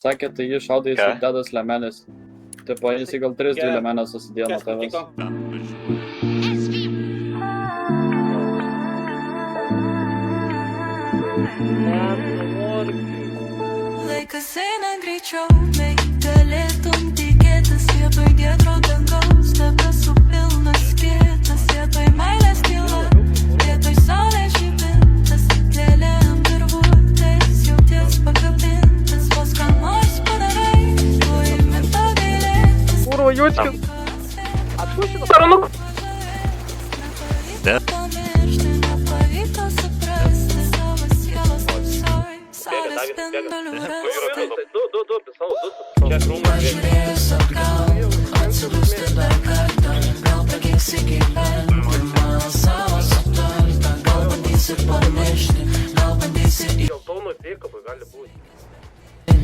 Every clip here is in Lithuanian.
Sakė, tai jis šaudai įsidėdas lemenis. Tipo, jis gal 3-2 lemenės susidėjo nuo tavęs. Laikas eina greičiau, nei galėtum tikėtis, vietoj giedro dangaus, debesų pilnas kietas, vietoj meilės tyla, vietoj saulės žibintas, lėlėm virvutės, jauties pakabintas, vos ką nors padarai, o imi pagailėtis. Kurva, Jučkis! Atpuškina paranu! Ne. Nepavyko suprasti savo sielos tamsoj, saulės spindulių rasti. Pažiūrėjus atgal, atsidūsti dar kartą, gal pradėsi gyvenimą savo sutartą, gal bandysi pamiršti, gal bandysi Geltonų dviekopai gali būti.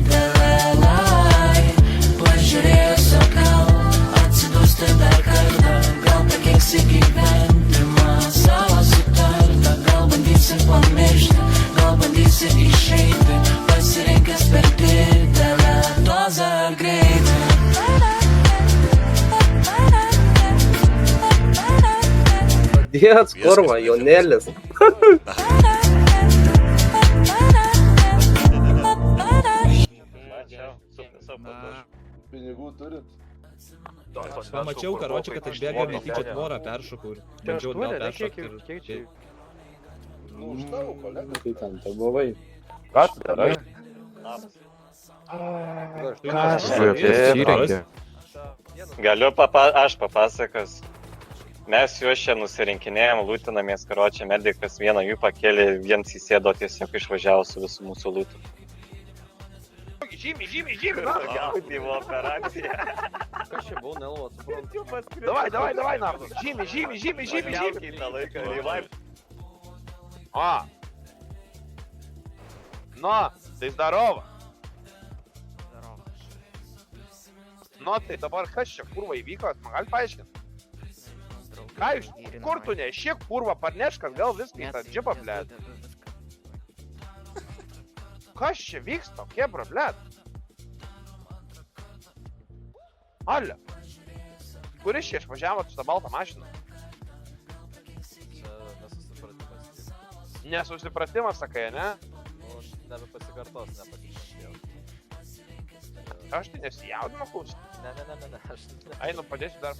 Vėlai, pažiūrėjus atgal, atsidūsti dar kartą, gal pradėsi gyvenimą savo sutartą, gal bandysi pamiršti, gal bandysi išeiti, pasirinkęs per didelę dozę ar greitį. Dėts, kurva, jaunėlis. Pinigų turit? Pamačiau, karočią, kad atbėga netyčia tvorą peršokau ir bandžiau atgal peršokti ir... Nu, už tavo, kolega. Tai ten, tai buvai. Ką tu darai? Galiu aš papasakos. Mes juos čia nusirinkinėjom, lūtinamės, karočią, medikas vieną jų pakėlė, viens įsėdo, tiesiog išvažiavo su visų mūsų lūtų. Žymi, Gaudyvo operacija. Kas čia buvo, nelvo, suprantu. Davai, nardu. Žymi. Kitą laiką, revive. O. Nu, tai zdarova. Nu, tai dabar kas čia, kurva įvyko, man gali paaiškinti? Ką iš, kur tu nešiek, kurva, parneškas, gal viską į tą džipą, blėt. Kas čia vyksta, kebra, blėt? Ale. Kuris čia išvažiavo su tą baltą mašiną? Nesusipratimas, sakai, ne? Nebepasikartos, nepasikartėjau. Aš tai nesijaudinu, klausyt. Ne, aš... Einu, padėsiu dar.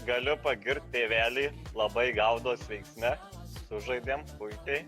Galiu pagirti tėvelį, labai gaudos veiksme, sužaidėm puikiai.